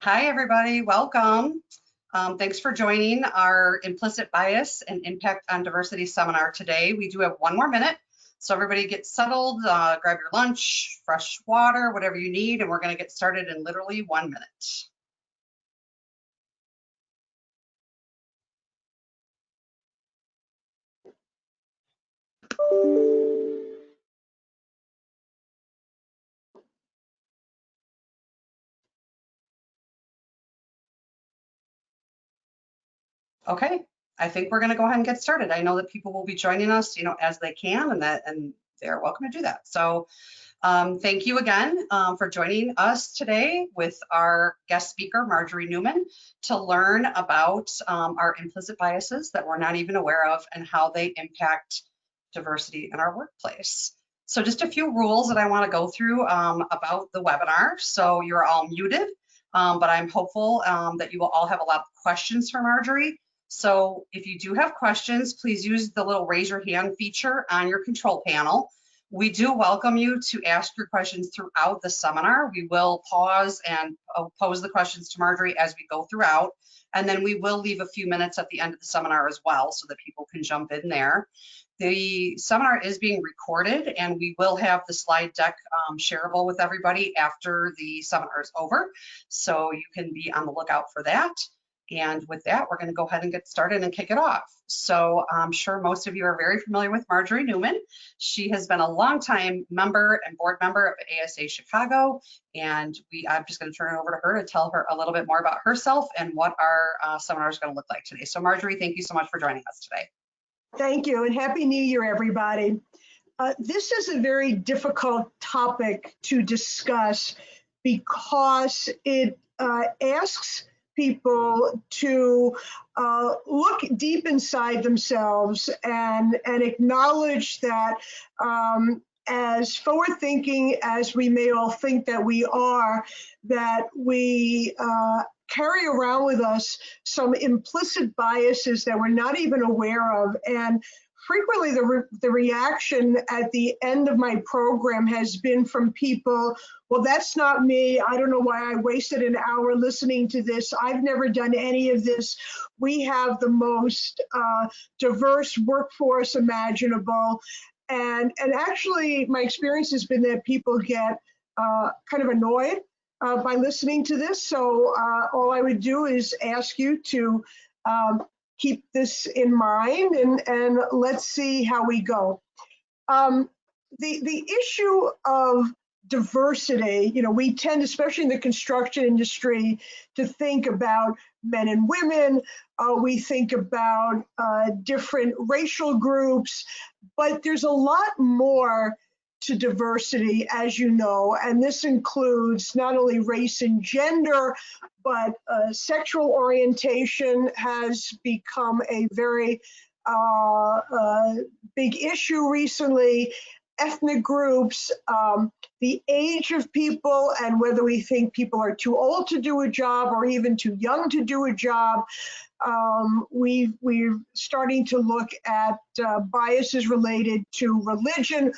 Hi, everybody. Welcome. Thanks for joining our Implicit Bias and Impact on Diversity seminar today. We do have 1 more minute, so everybody get settled, grab your lunch, fresh water, whatever you need, and we're going to get started in literally 1 minute. Okay, I think we're going to go ahead and get started. I know that people will be joining us, as they can, and they're welcome to do that. So thank you again for joining us today with our guest speaker, Marjorie Newman, to learn about our implicit biases that we're not even aware of and how they impact diversity in our workplace. So just a few rules that I want to go through about the webinar. So you're all muted, but I'm hopeful that you will all have a lot of questions for Marjorie. So if you do have questions, please use the little raise your hand feature on your control panel. We do welcome you to ask your questions throughout the seminar. We will pause and pose the questions to Marjorie as we go throughout, and then we will leave a few minutes at the end of the seminar as well so that people can jump in there. The seminar is being recorded, and we will have the slide deck shareable with everybody after the seminar is over, so you can be on the lookout for that. And with that, we're going to go ahead and get started and kick it off. So I'm sure most of you are very familiar with Marjorie Newman. She has been a longtime member and board member of ASA Chicago, and I'm just going to turn it over to her to tell her a little bit more about herself and what our seminar is going to look like today. So Marjorie, thank you so much for joining us today. Thank you, and Happy New Year, everybody. This is a very difficult topic to discuss because it asks people to look deep inside themselves and acknowledge that as forward-thinking as we may all think that we are, that we carry around with us some implicit biases that we're not even aware of. And frequently the reaction at the end of my program has been from people, well, that's not me. I don't know why I wasted an hour listening to this. I've never done any of this. We have the most diverse workforce imaginable. And actually, my experience has been that people get kind of annoyed by listening to this. So all I would do is ask you to keep this in mind, and let's see how we go. The issue of diversity, we tend, especially in the construction industry, to think about men and women. We think about different racial groups, but there's a lot more to diversity, as you know, and this includes not only race and gender, but sexual orientation has become a very big issue recently. Ethnic groups, the age of people, and whether we think people are too old to do a job or even too young to do a job. We're starting to look at biases related to religion.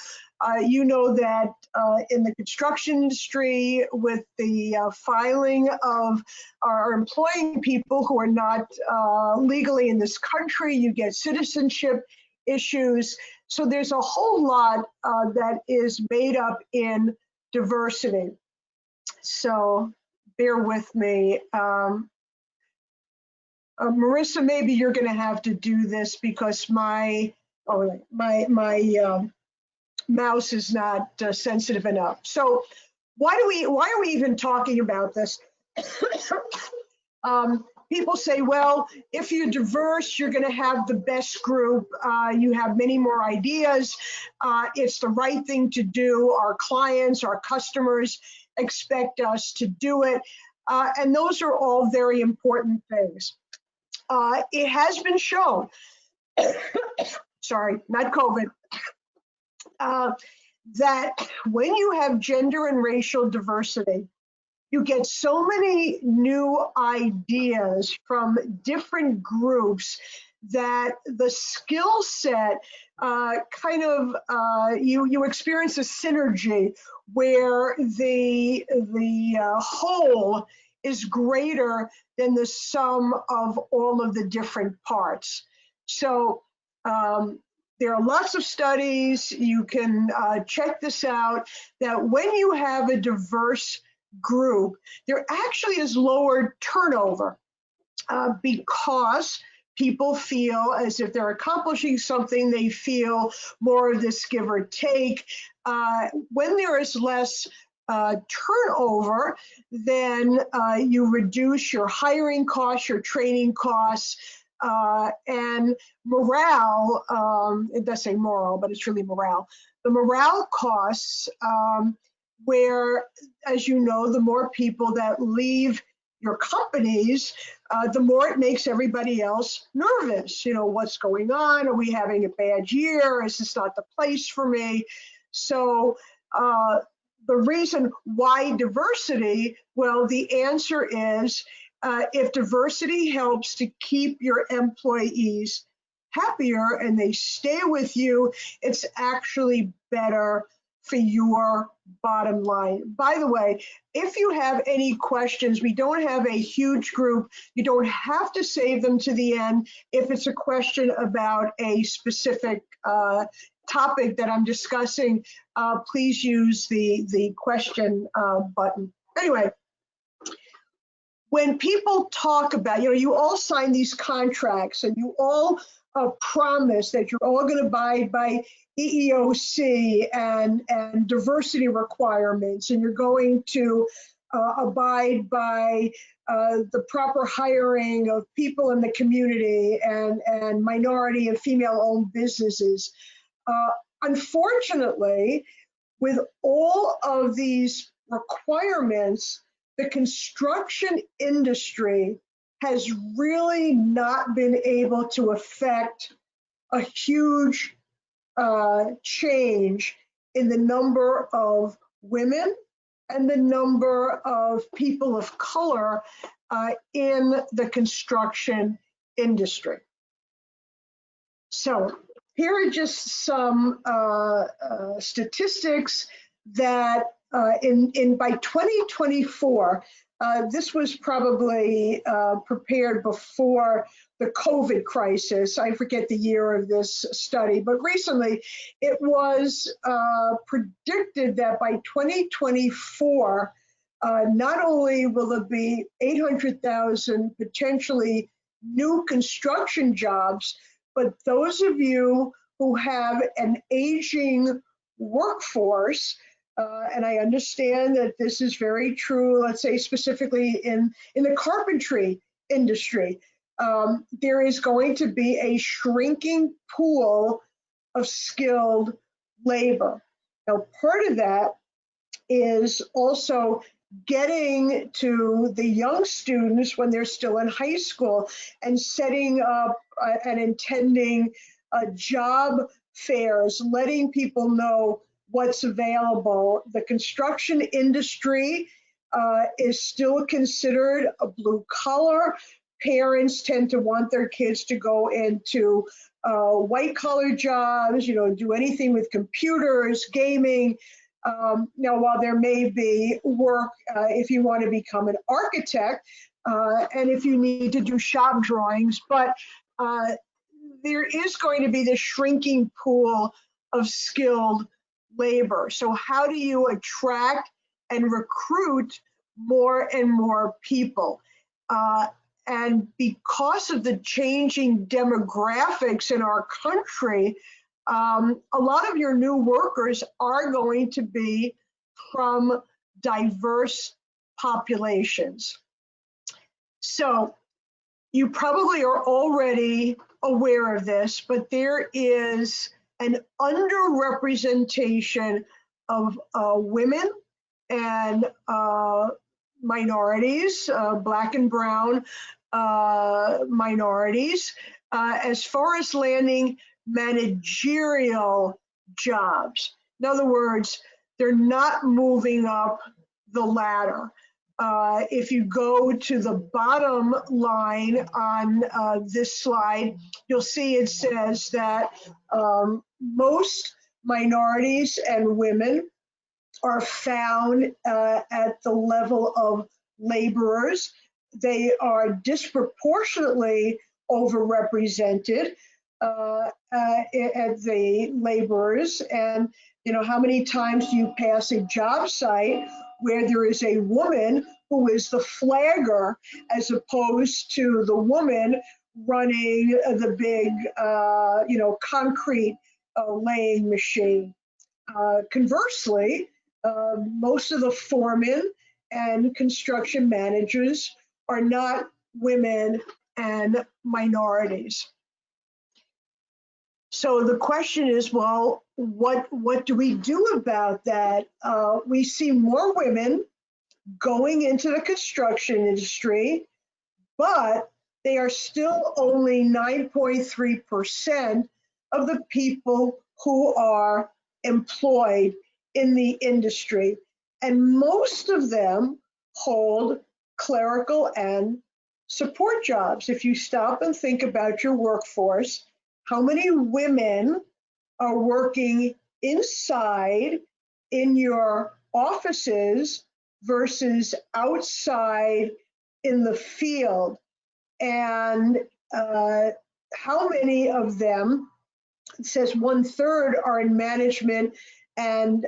You know that in the construction industry, with the filing of or employing people who are not legally in this country, you get citizenship issues. So there's a whole lot that is made up in diversity. So bear with me. Marissa, maybe you're going to have to do this because my mouse is not sensitive enough. So why are we even talking about this? People say, well, if you're diverse, you're going to have the best group. You have many more ideas. It's the right thing to do. Our clients, our customers expect us to do it. And those are all very important things. It has been shown, sorry, not COVID, that when you have gender and racial diversity, you get so many new ideas from different groups that the skill set you experience a synergy where the whole is greater than the sum of all of the different parts. So there are lots of studies, you can check this out, that when you have a diverse group, there actually is lower turnover because people feel as if they're accomplishing something, they feel more of this give or take. When there is less turnover, then you reduce your hiring costs, your training costs, and morale. It does say moral, but it's really morale. The morale costs, where, as you know, the more people that leave your companies, the more it makes everybody else nervous. You know, what's going on? Are we having a bad year? Is this not the place for me? So the reason why diversity, well, the answer is if diversity helps to keep your employees happier and they stay with you, it's actually better for your bottom line. By the way, if you have any questions, we don't have a huge group. You don't have to save them to the end. If it's a question about a specific topic that I'm discussing, please use the question button. Anyway, when people talk about, you all sign these contracts and you all promise that you're all going to abide by EEOC and diversity requirements, and you're going to abide by the proper hiring of people in the community and minority and female-owned businesses. Unfortunately, with all of these requirements, the construction industry has really not been able to affect a huge change in the number of women and the number of people of color in the construction industry. So here are just some statistics that by 2024, this was probably prepared before the COVID crisis. I forget the year of this study, but recently it was predicted that by 2024, not only will there be 800,000 potentially new construction jobs, but those of you who have an aging workforce, and I understand that this is very true, let's say specifically in the carpentry industry, there is going to be a shrinking pool of skilled labor. Now, part of that is also getting to the young students when they're still in high school and setting up and attending job fairs, letting people know what's available. The construction industry is still considered a blue collar. Parents tend to want their kids to go into white collar jobs, do anything with computers, gaming. Now, while there may be work if you want to become an architect and if you need to do shop drawings, but there is going to be this shrinking pool of skilled labor. So how do you attract and recruit more and more people? And because of the changing demographics in our country, a lot of your new workers are going to be from diverse populations. So you probably are already aware of this, but there is an underrepresentation of women and minorities, Black and brown minorities, as far as landing managerial jobs. In other words, they're not moving up the ladder. If you go to the bottom line on this slide, you'll see it says that most minorities and women are found at the level of laborers. They are disproportionately overrepresented at the laborers. And how many times do you pass a job site where there is a woman who is the flagger as opposed to the woman running the big, concrete laying machine? Conversely, most of the foremen and construction managers are not women and minorities. So the question is, well, what do we do about that? We see more women going into the construction industry, but they are still only 9.3% of the people who are employed in the industry. And most of them hold clerical and support jobs. If you stop and think about your workforce, how many women are working inside in your offices versus outside in the field? And how many of them, it says 1/3 are in management and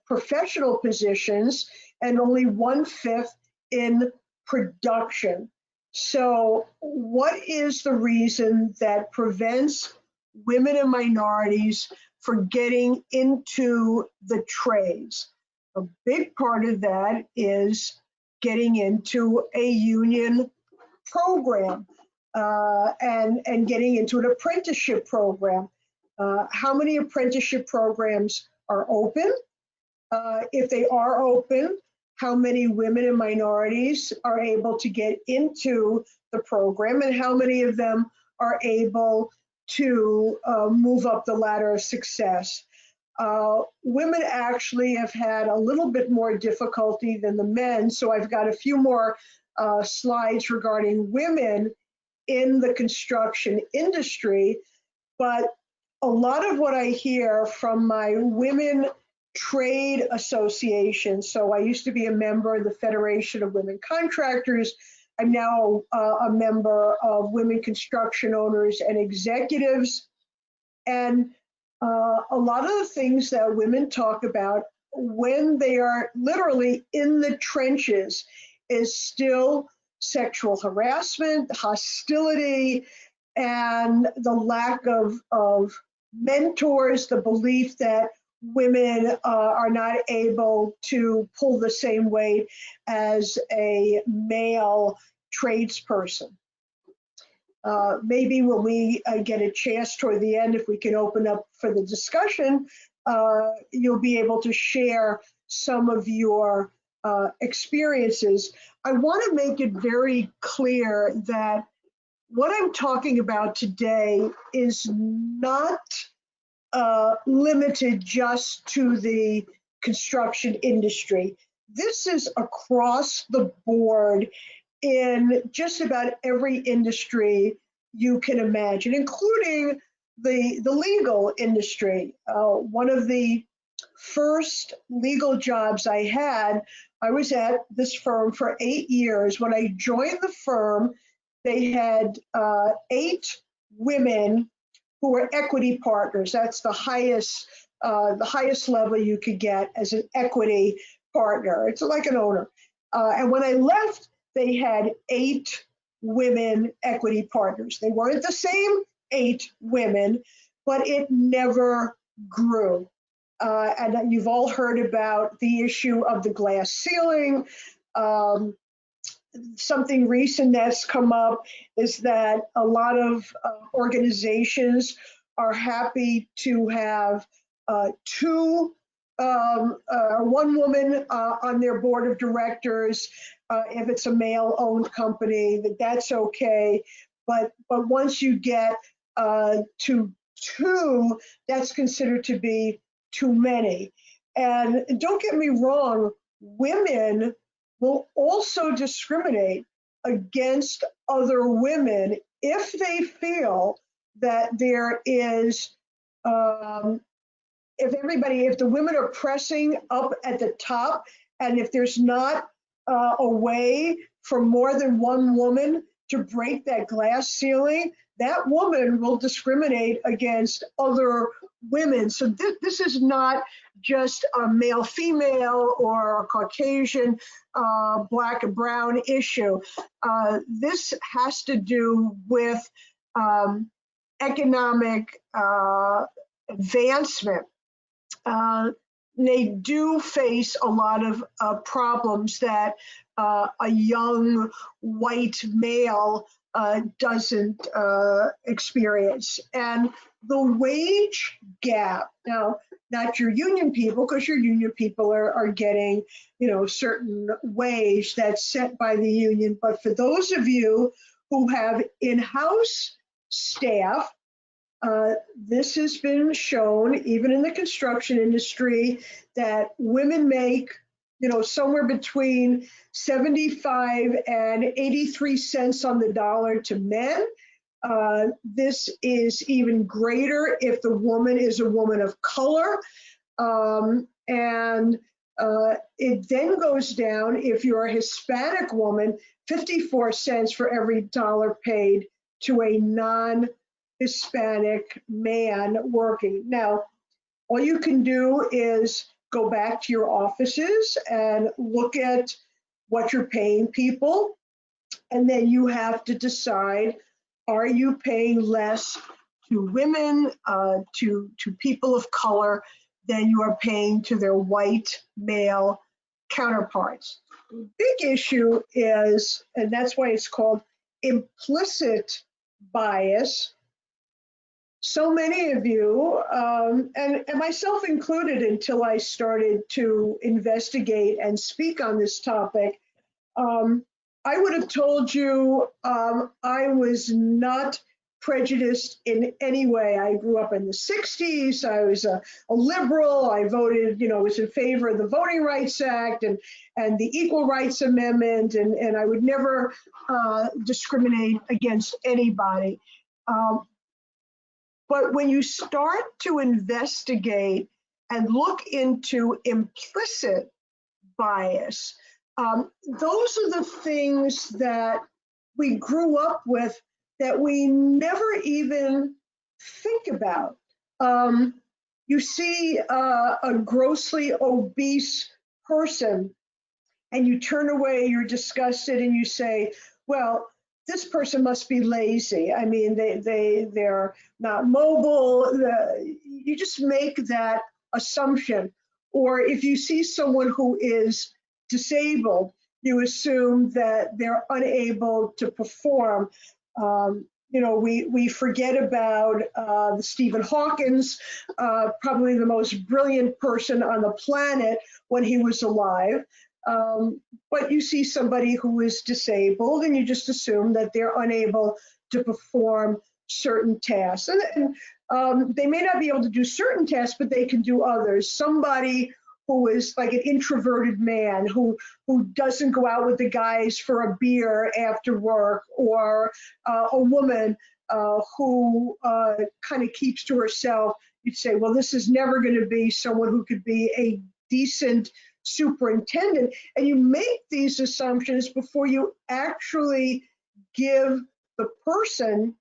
professional positions, and only 1/5 in production. So what is the reason that prevents women and minorities from getting into the trades? A big part of that is getting into a union program and getting into an apprenticeship program. How many apprenticeship programs are open? If they are open, how many women and minorities are able to get into the program, and how many of them are able to move up the ladder of success? Women actually have had a little bit more difficulty than the men, so I've got a few more slides regarding women in the construction industry. But a lot of what I hear from my women trade association, so I used to be a member of the Federation of Women Contractors. I'm now a member of Women Construction Owners and Executives. And a lot of the things that women talk about when they are literally in the trenches is still sexual harassment, hostility, and the lack of mentors, the belief that women are not able to pull the same weight as a male tradesperson. Maybe when we get a chance toward the end, if we can open up for the discussion, you'll be able to share some of your experiences. I want to make it very clear that what I'm talking about today is not limited just to the construction industry. This is across the board in just about every industry you can imagine, including the legal industry. One of the first legal jobs I had, I was at this firm for 8 years. When I joined the firm, they had 8 women who were equity partners. That's the highest level you could get as an equity partner. It's like an owner. And when I left, they had 8 women equity partners. They weren't the same 8 women, but it never grew. And you've all heard about the issue of the glass ceiling. Something recent that's come up is that a lot of organizations are happy to have 1 woman on their board of directors. If it's a male-owned company, that's okay. But once you get to 2, that's considered to be too many. And don't get me wrong, women will also discriminate against other women if they feel that there is, if the women are pressing up at the top, and if there's not a way for more than one woman to break that glass ceiling, that woman will discriminate against other women. So this is not just a male-female or a Caucasian, black and brown issue. This has to do with economic advancement. They do face a lot of problems that a young white male doesn't experience. And the wage gap, now, not your union people, because your union people are getting, certain wage that's set by the union. But for those of you who have in-house staff, this has been shown, even in the construction industry, that women make, somewhere between 75 and 83 cents on the dollar to men. This is even greater if the woman is a woman of color. And it then goes down if you're a Hispanic woman, 54 cents for every dollar paid to a non-Hispanic man working. Now, all you can do is go back to your offices and look at what you're paying people. And then you have to decide, are you paying less to women, to people of color than you are paying to their white male counterparts? The big issue is, and that's why it's called implicit bias. So many of you, and myself included until I started to investigate and speak on this topic, I would have told you I was not prejudiced in any way. I grew up in the 60s. I was a liberal. I voted, was in favor of the Voting Rights Act and the Equal Rights Amendment, and I would never discriminate against anybody. But when you start to investigate and look into implicit bias, those are the things that we grew up with that we never even think about. You see a grossly obese person and you turn away, you're disgusted, and you say, well, this person must be lazy. I mean, they're not mobile. You just make that assumption. Or if you see someone who is disabled, you assume that they're unable to perform. We forget about Stephen Hawkins, probably the most brilliant person on the planet when he was alive. But you see somebody who is disabled and you just assume that they're unable to perform certain tasks. And they may not be able to do certain tasks, but they can do others. Somebody who is like an introverted man who doesn't go out with the guys for a beer after work, or a woman who kind of keeps to herself, you'd say, well, this is never going to be someone who could be a decent superintendent. And you make these assumptions before you actually give the person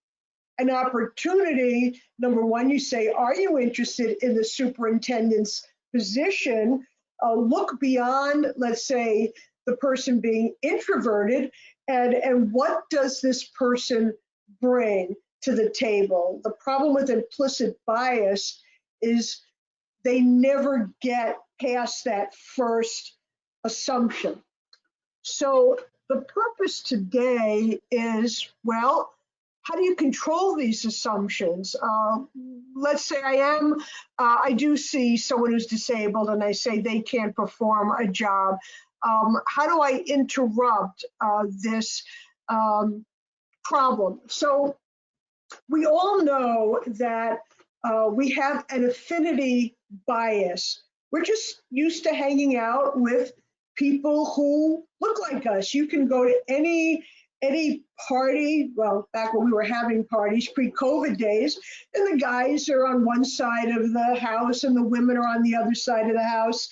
an opportunity. Number one, you say, are you interested in the superintendent's position? Look beyond, let's say, the person being introverted, and what does this person bring to the table? The problem with implicit bias is they never get past that first assumption. So the purpose today is, well, how do you control these assumptions? Let's say I do see someone who's disabled and I say they can't perform a job. How do I interrupt this problem? So we all know that we have an affinity bias. We're just used to hanging out with people who look like us. You can go to any party, well, back when we were having parties, pre-COVID days, and the guys are on one side of the house and the women are on the other side of the house.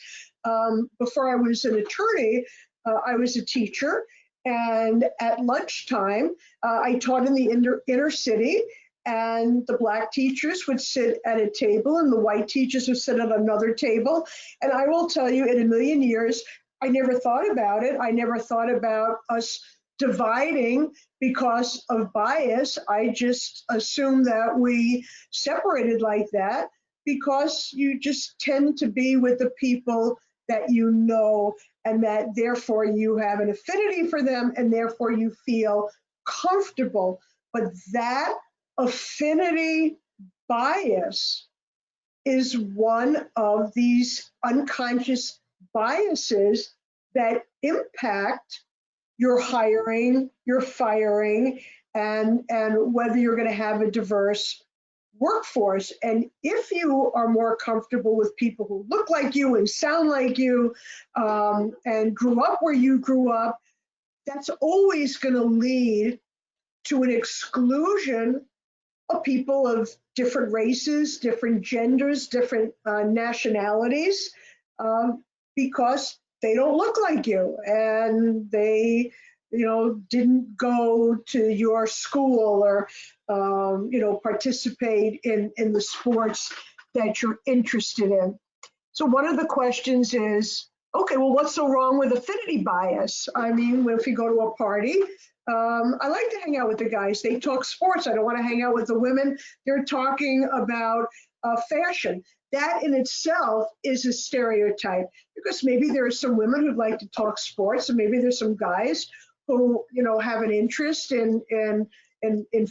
Before I was an attorney, I was a teacher, and at lunchtime, I taught in the inner city, and the Black teachers would sit at a table and the white teachers would sit at another table. And I will tell you, in a million years, I never thought about it. I never thought about us dividing because of bias. I just assumed that we separated like that because you just tend to be with the people that you know, and that therefore you have an affinity for them, and therefore you feel comfortable. But that affinity bias is one of these unconscious biases that impact your hiring, your firing, and whether you're going to have a diverse workforce. And if you are more comfortable with people who look like you and sound like you, and grew up where you grew up, that's always going to lead to an exclusion of people of different races, different genders, different nationalities, because they don't look like you and they, didn't go to your school or, participate in the sports that you're interested in. So one of the questions is, okay, well, what's so wrong with affinity bias? I mean, if you go to a party, I like to hang out with the guys. They talk sports. I don't want to hang out with the women. They're talking about fashion. That in itself is a stereotype, because maybe there are some women who'd like to talk sports, and maybe there's some guys who, have an interest in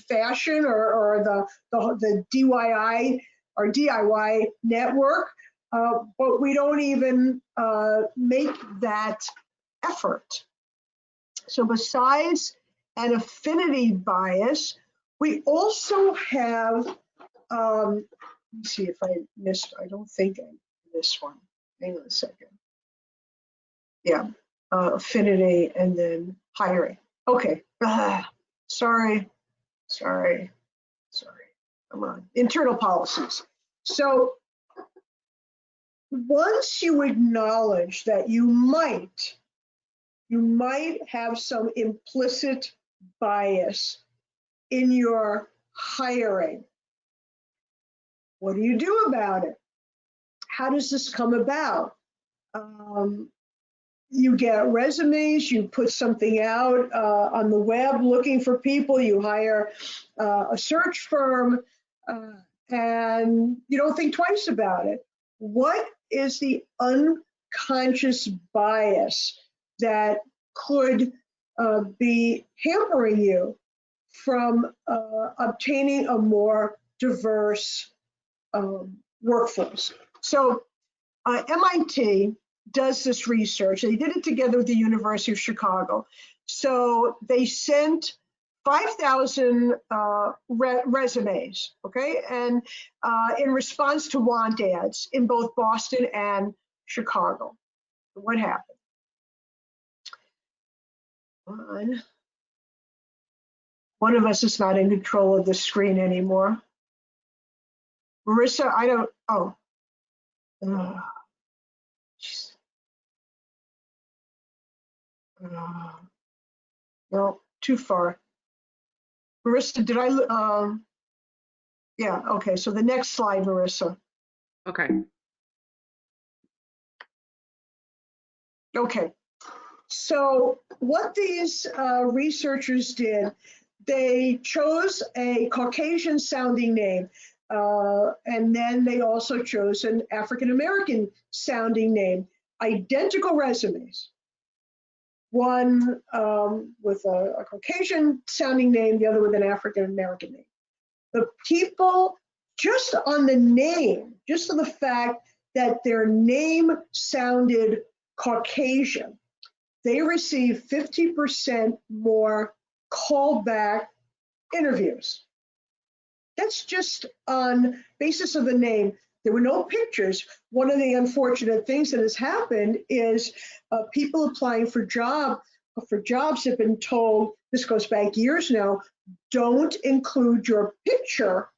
fashion or the DIY or DIY network. But we don't even make that effort. So besides an affinity bias, we also have, let me see if I missed, I don't think I missed one. Hang on a second. Yeah, affinity and then hiring. Okay, sorry. Come on, internal policies. So once you acknowledge that you might have some implicit bias in your hiring, what do you do about it? How does this come about? You get resumes, you put something out on the web looking for people, you hire a search firm, and you don't think twice about it. What is the unconscious bias that could be hampering you from obtaining a more diverse workforce? So MIT does this research. They did it together with the University of Chicago. So they sent 5,000 resumes, okay, and in response to want ads in both Boston and Chicago. What happened? One of us is not in control of the screen anymore. Marissa, I don't, oh. No, too far. Marissa, did I, yeah, okay, so the next slide, Marissa. Okay. Okay, so what these researchers did, they chose a Caucasian sounding name, and then they also chose an African-American sounding name, identical resumes. One with a Caucasian sounding name, the other with an African-American name. The people, just on the name, just on the fact that their name sounded Caucasian, they received 50% more callback interviews. That's just on basis of the name. There were no pictures. One of the unfortunate things that has happened is people applying for jobs have been told, this goes back years now, don't include your picture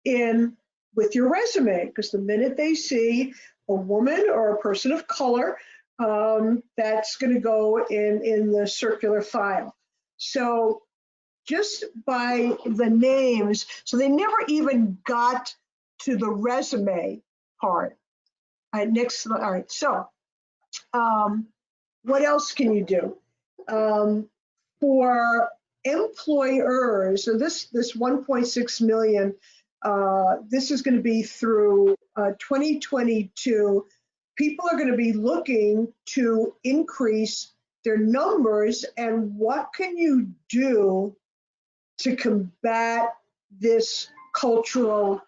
in with your resume, because the minute they see a woman or a person of color that's going to go in the circular file. So just by the names, so they never even got to the resume part. All right, next, all right, so what else can you do? For employers, so this 1.6 million, this is going to be through 2022. People are going to be looking to increase their numbers, and what can you do to combat this cultural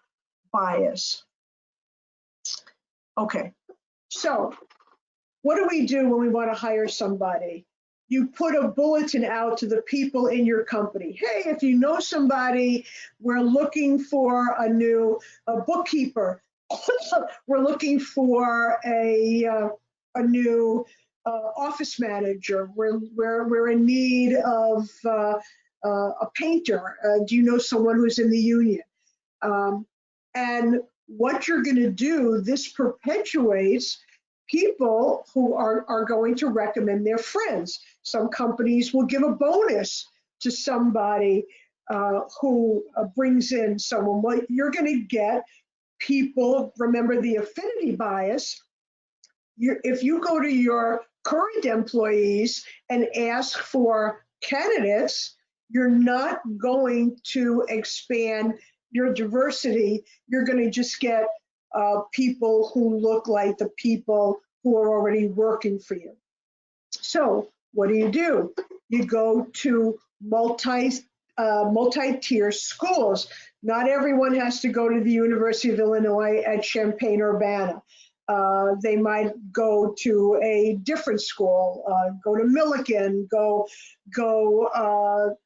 bias? Okay, so what do we do when we want to hire somebody? You put a bulletin out to the people in your company. Hey, if you know somebody, we're looking for a bookkeeper. We're looking for a new office manager. We're in need of a painter. Do you know someone who's in the union? And what you're going to do, this perpetuates people who are going to recommend their friends. Some companies will give a bonus to somebody who brings in someone. Well, you're going to get people, remember the affinity bias. If you go to your current employees and ask for candidates, you're not going to expand your diversity. You're going to just get people who look like the people who are already working for you. So what do? You go to multi-tier schools. Not everyone has to go to the University of Illinois at Champaign-Urbana. They might go to a different school, go to Millikan, go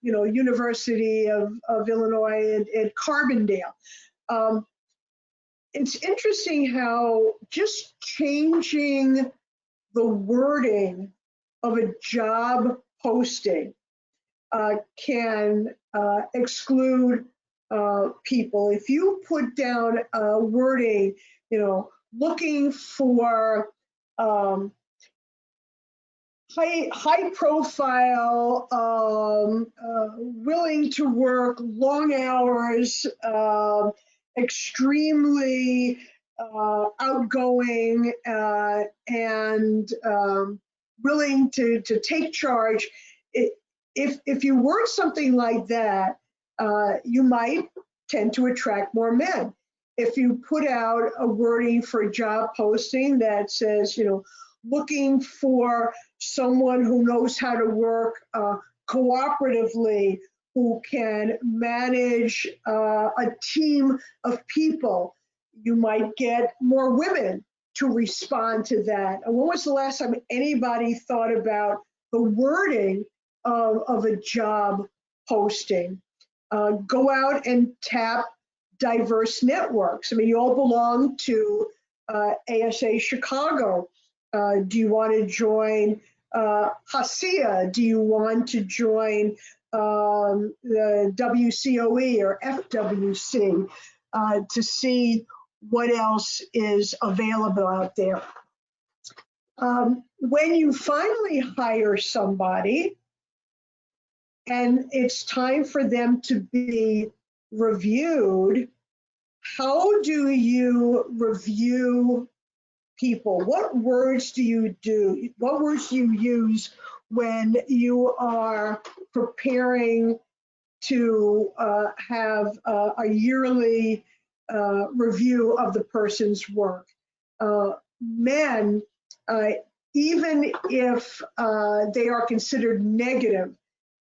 University of Illinois at Carbondale. It's interesting how just changing the wording of a job posting can exclude people. If you put down wording, looking for high profile, willing to work long hours, extremely outgoing, and willing to take charge. If you word something like that, you might tend to attract more men. If you put out a wording for a job posting that says, looking for someone who knows how to work cooperatively, who can manage a team of people, you might get more women to respond to that. And when was the last time anybody thought about the wording of a job posting? Go out and tap diverse networks. I mean, you all belong to ASA Chicago. Do you want to join HACIA? Do you want to join the WCOE or FWC to see what else is available out there? When you finally hire somebody and it's time for them to be reviewed, how do you review people? What words do you do? What words do you use when you are preparing to have a yearly review of the person's work? Men, even if they are considered negative,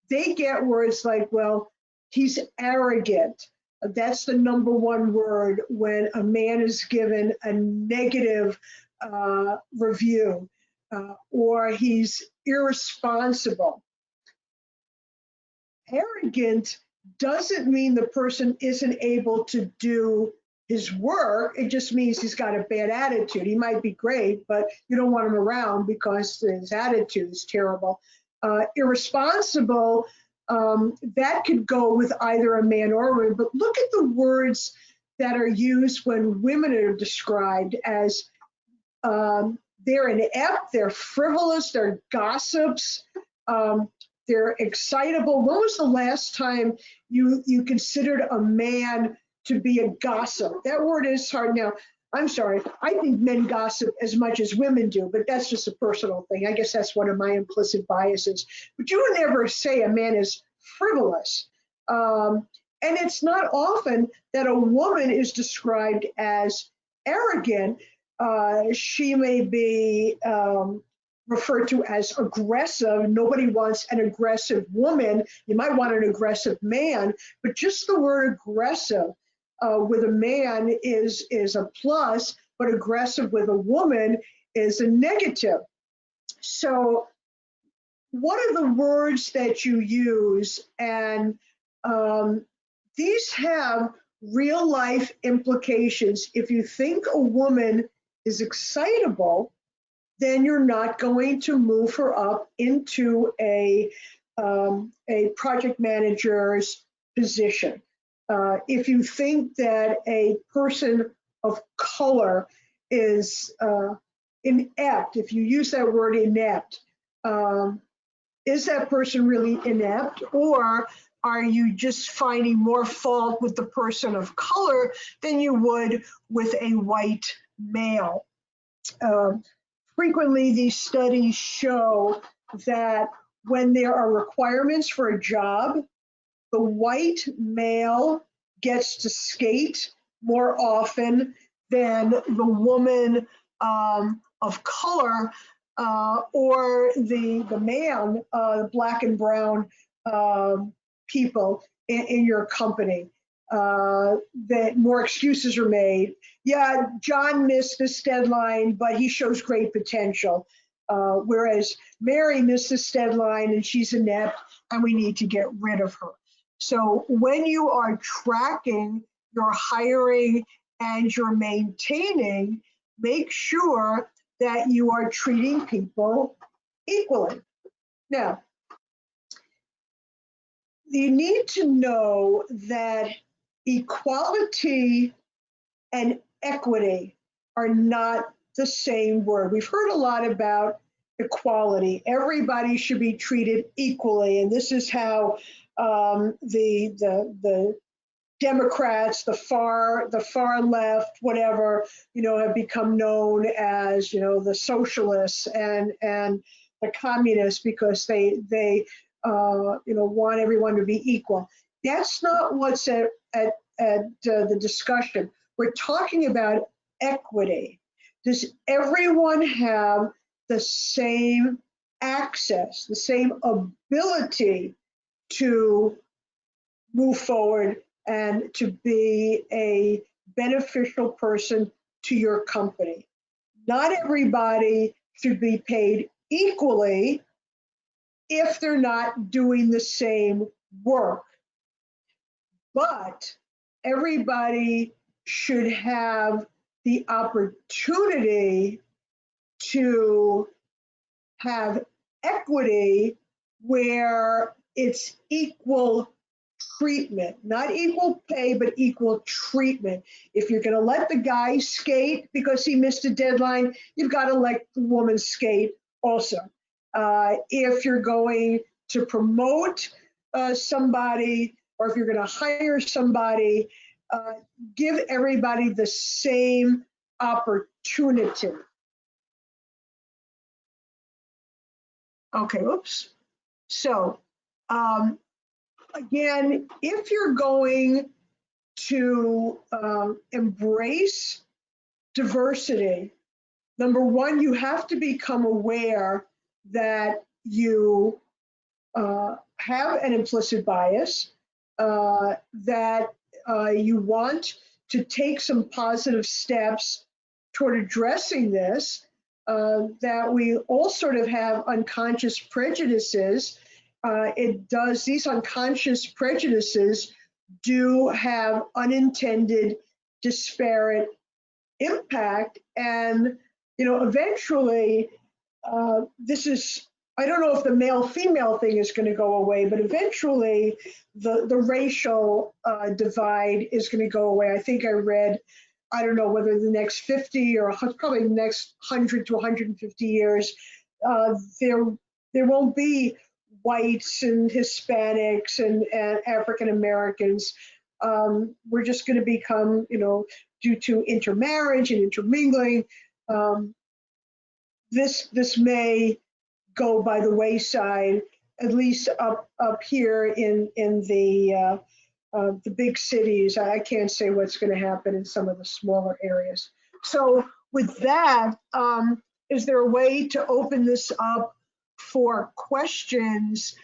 they get words like, well, he's arrogant. That's the number one word when a man is given a negative review, or he's irresponsible. Arrogant doesn't mean the person isn't able to do his work. It just means he's got a bad attitude. He might be great, but you don't want him around because his attitude is terrible. Irresponsible, that could go with either a man or a woman, but look at the words that are used when women are described as they're inept, they're frivolous, they're gossips, they're excitable. When was the last time you considered a man to be a gossip? That word is hard now. I'm sorry. I think men gossip as much as women do, but that's just a personal thing. I guess that's one of my implicit biases. But you would never say a man is frivolous. And it's not often that a woman is described as arrogant. She may be referred to as aggressive. Nobody wants an aggressive woman. You might want an aggressive man, but just the word aggressive with a man is a plus, but aggressive with a woman is a negative. So what are the words that you use? And these have real life implications. If you think a woman is excitable, then you're not going to move her up into a project manager's position. If you think that a person of color is inept, if you use that word inept, is that person really inept, or are you just finding more fault with the person of color than you would with a white male? Frequently, these studies show that when there are requirements for a job, the white male gets to skate more often than the woman of color or the man, black and brown people in your company. That more excuses are made. Yeah, John missed this deadline, but he shows great potential. Whereas Mary missed this deadline and she's inept and we need to get rid of her. So when you are tracking your hiring and you're maintaining, make sure that you are treating people equally. Now, you need to know that equality and equity are not the same word. We've heard a lot about equality. Everybody should be treated equally, and this is how the Democrats, the far left, whatever, have become known as, the socialists and the communists, because they want everyone to be equal. That's not what's at the discussion. We're talking about equity. Does everyone have the same access, the same ability to move forward and to be a beneficial person to your company? Not everybody should be paid equally if they're not doing the same work. But everybody should have the opportunity to have equity where it's equal treatment, not equal pay, but equal treatment. If you're going to let the guy skate because he missed a deadline, you've got to let the woman skate also. If you're going to promote somebody, or if you're going to hire somebody, give everybody the same opportunity. Okay, oops. So again, if you're going to embrace diversity, number one, you have to become aware that you have an implicit bias, that you want to take some positive steps toward addressing this, that we all sort of have unconscious prejudices. These unconscious prejudices do have unintended disparate impact. And, eventually, this is, I don't know if the male-female thing is going to go away, but eventually the racial divide is going to go away. I think I read I don't know whether the next 50 or probably the next 100 to 150 years, there won't be whites and Hispanics and African Americans. We're just going to become, due to intermarriage and intermingling, this may go by the wayside, at least up here in the big cities. I can't say what's going to happen in some of the smaller areas. So with that, is there a way to open this up for questions?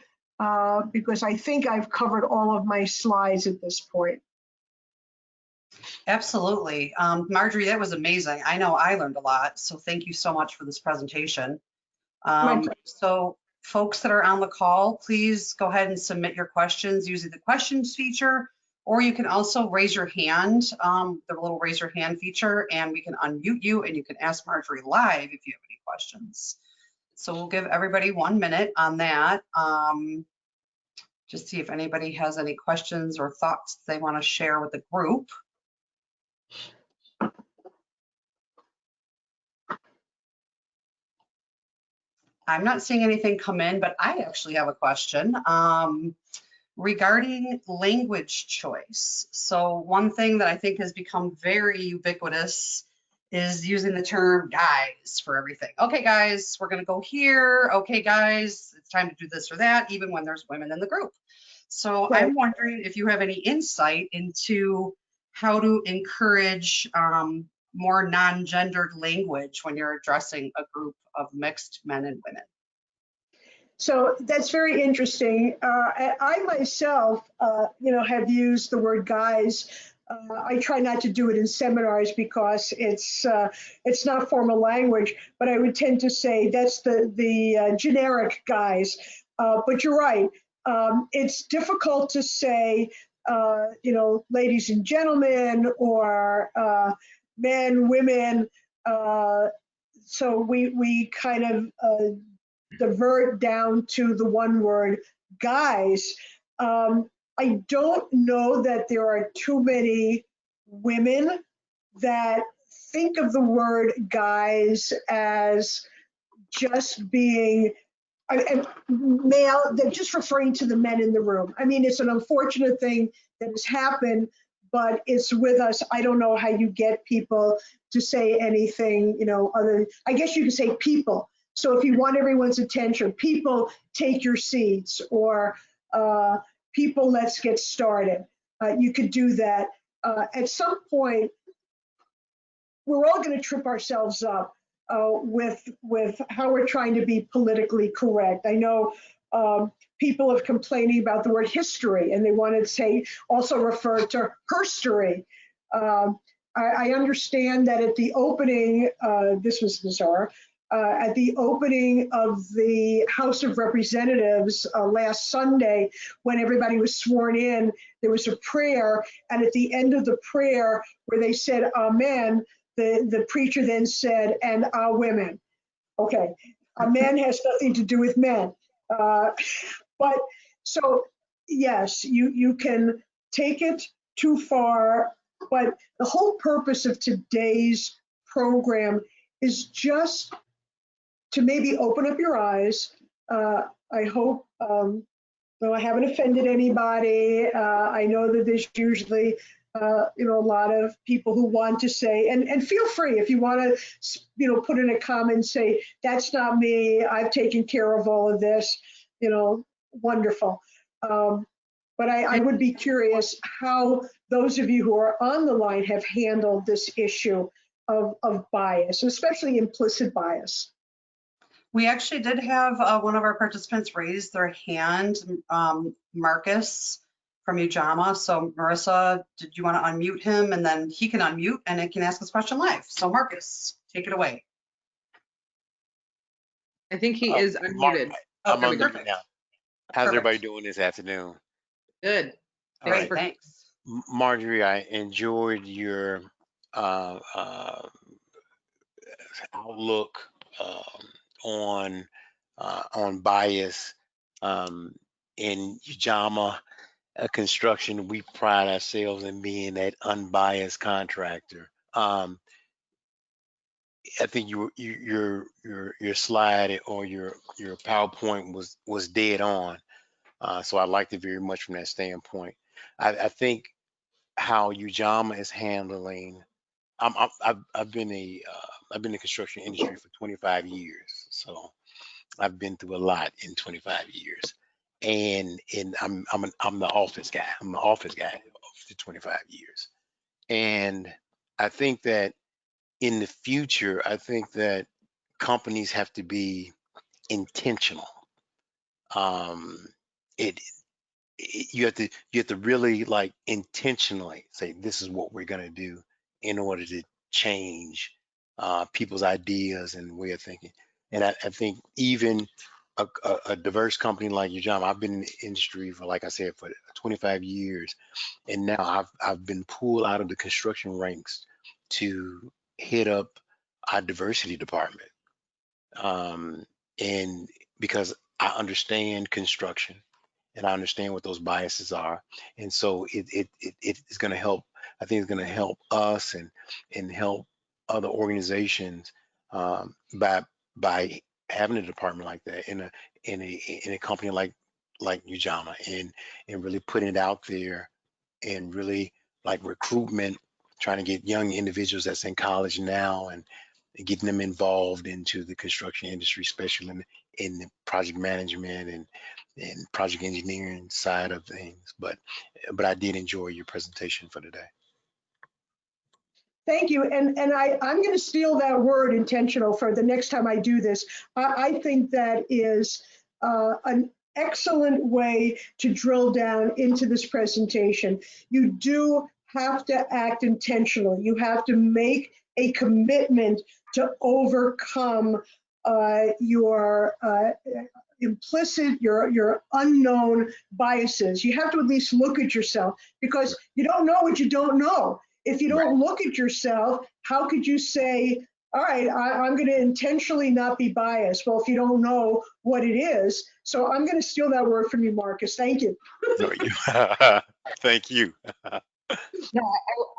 Because I think I've covered all of my slides at this point. Absolutely. Marjorie, that was amazing. I know I learned a lot, so thank you so much for this presentation. So folks that are on the call, please go ahead and submit your questions using the questions feature, or you can also raise your hand, the little raise your hand feature, and we can unmute you and you can ask Marjorie live if you have any questions. So we'll give everybody 1 minute on that. Just see if anybody has any questions or thoughts they want to share with the group. I'm not seeing anything come in, but I actually have a question regarding language choice. So one thing that I think has become very ubiquitous is using the term guys for everything. Okay, guys, we're going to go here. Okay, guys, it's time to do this or that, even when there's women in the group. So Right. I'm wondering if you have any insight into how to encourage more non-gendered language when you're addressing a group of mixed men and women. So that's very interesting. I myself, have used the word guys. I try not to do it in seminars because it's not formal language, but I would tend to say that's the generic guys. But you're right. It's difficult to say, ladies and gentlemen, or men, women. So we kind of divert down to the one word guys. I don't know that there are too many women that think of the word guys as just being male, they're just referring to the men in the room. I mean, it's an unfortunate thing that has happened, but it's with us. I don't know how you get people to say anything, other, I guess you could say people. So if you want everyone's attention, people, take your seats, or people, let's get started. You could do that. At some point, we're all going to trip ourselves up with how we're trying to be politically correct. I know people have complaining about the word history, and they want to say also refer to herstory. I understand that at the opening, this was bizarre, at the opening of the House of Representatives last Sunday, when everybody was sworn in, there was a prayer, and at the end of the prayer where they said amen, the preacher then said, and our women. Okay, a man has nothing to do with men. But so, yes, you can take it too far, but the whole purpose of today's program is just to maybe open up your eyes. I hope I haven't offended anybody. I know that there's usually a lot of people who want to say, and feel free if you want to, put in a comment, say, that's not me, I've taken care of all of this, wonderful. But I would be curious how those of you who are on the line have handled this issue of bias, especially implicit bias. We actually did have one of our participants raise their hand, Marcus from Ujama. So Marissa, did you want to unmute him? And then he can unmute and it can ask his question live. So Marcus, take it away. I think he is unmuted. I'm unmuted perfect. now. How's everybody doing this afternoon? Good. Great, thanks. Marjorie, I enjoyed your outlook on bias. In Ujama construction, we pride ourselves in being that unbiased contractor. I think your slide or your PowerPoint was dead on. So I liked it very much from that standpoint. I think how Ujama is handling. I've been in the construction industry for 25 years, so I've been through a lot in 25 years, and I'm the office guy. I'm the office guy for 25 years, and I think that in the future, I think that companies have to be intentional. Um, it, you have to really like intentionally say this is what we're going to do in order to change people's ideas and way of thinking. And I think even a diverse company like your job, I've been in the industry for, like I said, for 25 years, and now I've been pulled out of the construction ranks to head up our diversity department, and because I understand construction and I understand what those biases are, and so it is going to help. I think it's going to help us and help other organizations, by having a department like that in a company like Ujama, and really putting it out there, and really like recruitment, trying to get young individuals that's in college now, and getting them involved into the construction industry, especially in the project management and project engineering side of things. But I did enjoy your presentation for today. Thank you. And I'm going to steal that word intentional for the next time I do this. I think that is an excellent way to drill down into this presentation. You do have to act intentionally. You have to make a commitment to overcome your implicit, your unknown biases. You have to at least look at yourself, because you don't know what you don't know. If you don't look at yourself, how could you say, all right, I'm going to intentionally not be biased? Well, if you don't know what it is. So I'm going to steal that word from you, Marcus. Thank you. No, thank you. No,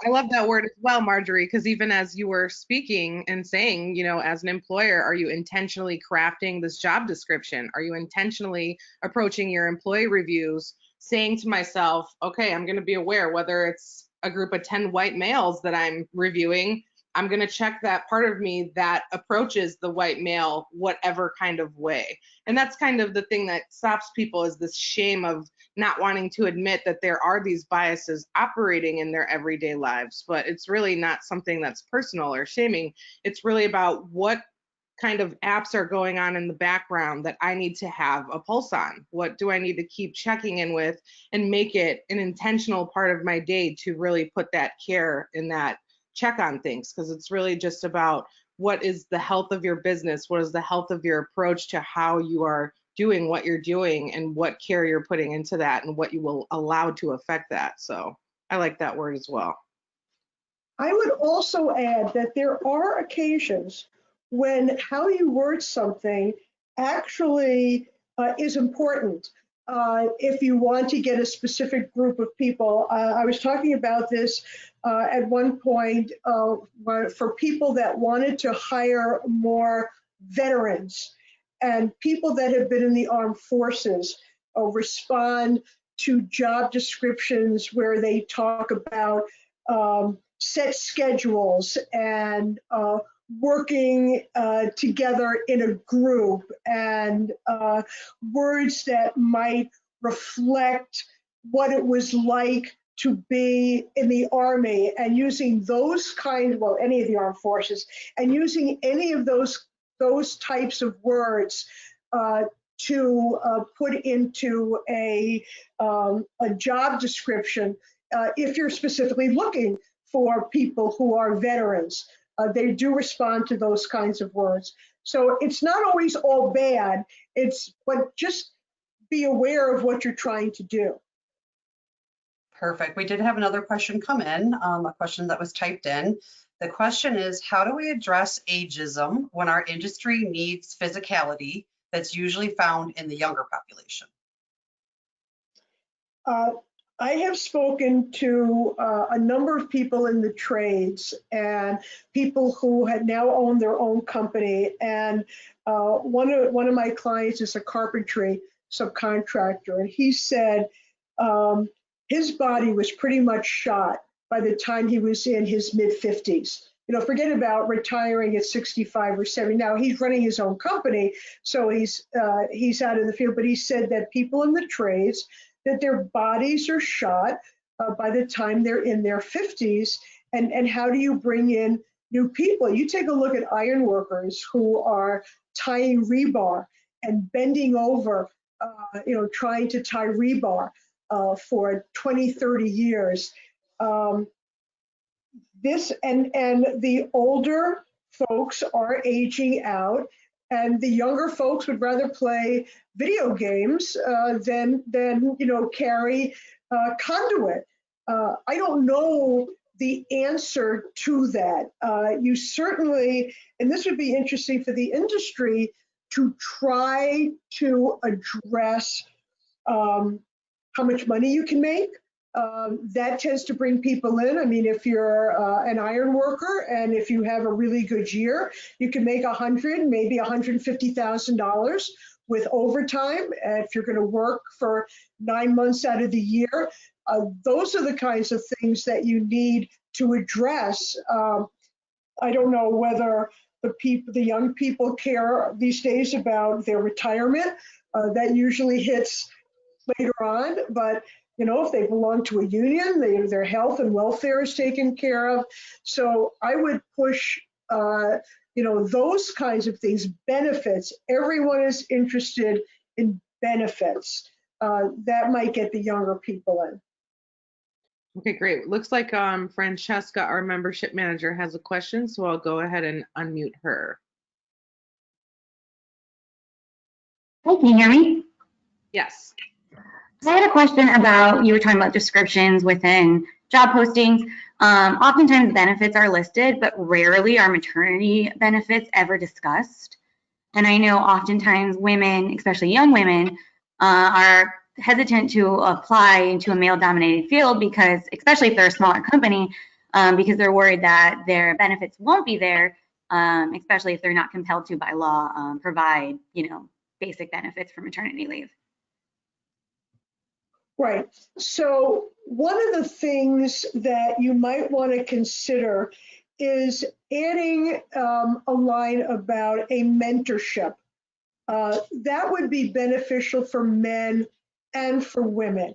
I love that word as well, Marjorie, because even as you were speaking and saying, you know, as an employer, are you intentionally crafting this job description? Are you intentionally approaching your employee reviews, saying to myself, okay, I'm going to be aware whether it's a group of 10 white males that I'm reviewing, I'm going to check that part of me that approaches the white male whatever kind of way. And that's kind of the thing that stops people, is this shame of not wanting to admit that there are these biases operating in their everyday lives. But it's really not something that's personal or shaming. It's really about what kind of apps are going on in the background that I need to have a pulse on. What do I need to keep checking in with and make it an intentional part of my day to really put that care in that check on things? Because it's really just about what is the health of your business, what is the health of your approach to how you are doing what you're doing, and what care you're putting into that, and what you will allow to affect that. So I like that word as well. I would also add that there are occasions when how you word something actually is important. If you want to get a specific group of people, I was talking about this at one point for people that wanted to hire more veterans, and people that have been in the armed forces respond to job descriptions where they talk about set schedules and working together in a group, and words that might reflect what it was like to be in the Army, and using those well, any of the armed forces, and using any of those types of words to put into a job description. If you're specifically looking for people who are veterans, they do respond to those kinds of words. So it's not always all bad. But just be aware of what you're trying to do. Perfect. We did have another question come in, a question that was typed in. The question is, how do we address ageism when our industry needs physicality that's usually found in the younger population? I have spoken to a number of people in the trades and people who had now owned their own company. And one of my clients is a carpentry subcontractor, and he said his body was pretty much shot by the time he was in his mid 50s. You know, forget about retiring at 65 or 70. Now he's running his own company, so he's out of the field. But he said that people in the trades, that their bodies are shot by the time they're in their 50s. And how do you bring in new people? You take a look at iron workers who are tying rebar and bending over, trying to tie rebar for 20, 30 years. And the older folks are aging out, and the younger folks would rather play video games than carry conduit. I don't know the answer to that. You certainly, and this would be interesting for the industry to try to address how much money you can make. That tends to bring people in. I mean, if you're an iron worker and if you have a really good year, you can make maybe $150,000 with overtime. If you're going to work for 9 months out of the year, those are the kinds of things that you need to address. I don't know whether the young people care these days about their retirement. That usually hits later on, but if they belong to a union, their health and welfare is taken care of. So I would push, those kinds of things, benefits. Everyone is interested in benefits. That might get the younger people in. Okay, great. Looks like Francesca, our membership manager, has a question, so I'll go ahead and unmute her. Hey, can you hear me? Yes. I had a question about, you were talking about descriptions within job postings. Oftentimes benefits are listed, but rarely are maternity benefits ever discussed. And I know oftentimes women, especially young women, are hesitant to apply into a male-dominated field because, especially if they're a smaller company, because they're worried that their benefits won't be there, especially if they're not compelled to by law provide, basic benefits for maternity leave. Right. So one of the things that you might want to consider is adding a line about a mentorship. That would be beneficial for men and for women.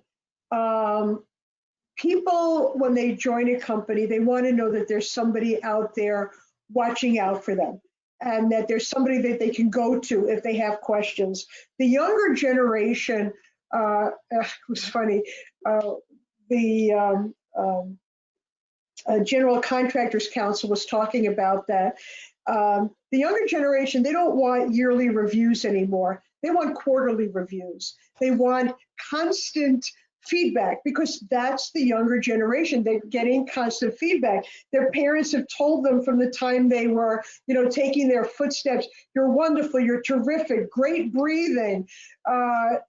People, when they join a company, they want to know that there's somebody out there watching out for them, and that there's somebody that they can go to if they have questions. The younger generation, it was funny, the General Contractors Council was talking about that. The younger generation, they don't want yearly reviews anymore. They want quarterly reviews. They want constant feedback, because that's the younger generation. They're getting constant feedback. Their parents have told them from the time they were, taking their footsteps, you're wonderful, you're terrific, great breathing, and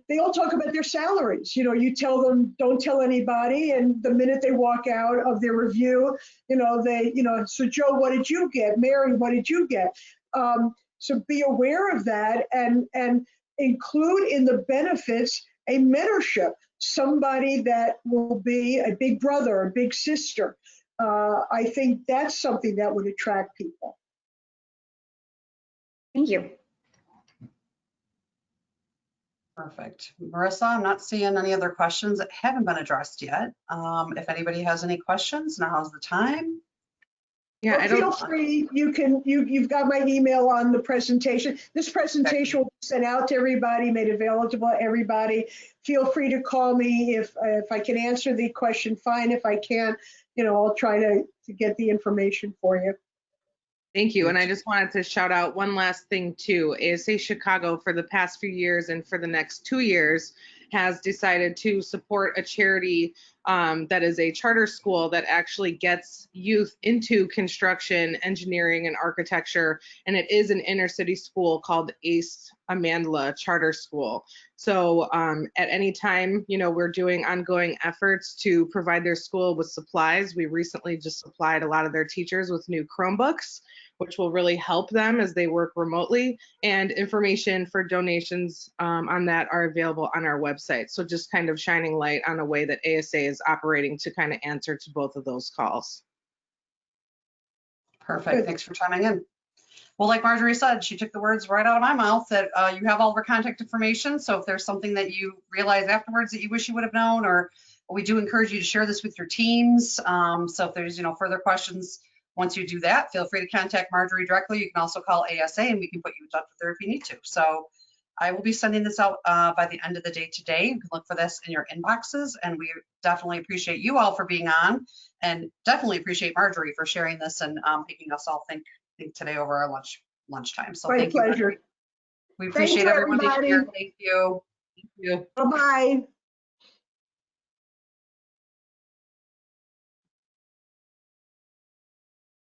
they all talk about their salaries. You tell them, don't tell anybody, and the minute they walk out of their review, so Joe, what did you get? Mary, what did you get? So be aware of that, and include in the benefits a mentorship, somebody that will be a big brother, a big sister. I think that's something that would attract people. Thank you. Perfect. Marissa, I'm not seeing any other questions that haven't been addressed yet. If anybody has any questions, now's the time. Yeah, I don't. Feel free. You've got my email on the presentation. This presentation will be sent out to everybody, made available to everybody. Feel free to call me if I can answer the question. Fine. If I can't, I'll try to get the information for you. Thank you. And I just wanted to shout out one last thing too. ASA Chicago, for the past few years and for the next 2 years, has decided to support a charity that is a charter school that actually gets youth into construction, engineering, and architecture. And it is an inner city school called ACE Amandla Charter School. So at any time, you know, we're doing ongoing efforts to provide their school with supplies. We recently just supplied a lot of their teachers with new Chromebooks, which will really help them as they work remotely. And information for donations on that are available on our website. So just kind of shining light on a way that ASA is operating to kind of answer to both of those calls. Perfect. Good. Thanks for chiming in. Well, like Marjorie said, she took the words right out of my mouth that you have all of our contact information. So if there's something that you realize afterwards that you wish you would have known, or we do encourage you to share this with your teams. So if there's, you know, further questions, once you do that, feel free to contact Marjorie directly. You can also call ASA and we can put you in touch with her if you need to. So I will be sending this out by the end of the day today. You can look for this in your inboxes, and we definitely appreciate you all for being on, and definitely appreciate Marjorie for sharing this and making us all think today over our lunchtime. So My thank you. pleasure. We Thank appreciate you, everyone being everybody. here. Thank you. Thank you. Bye-bye.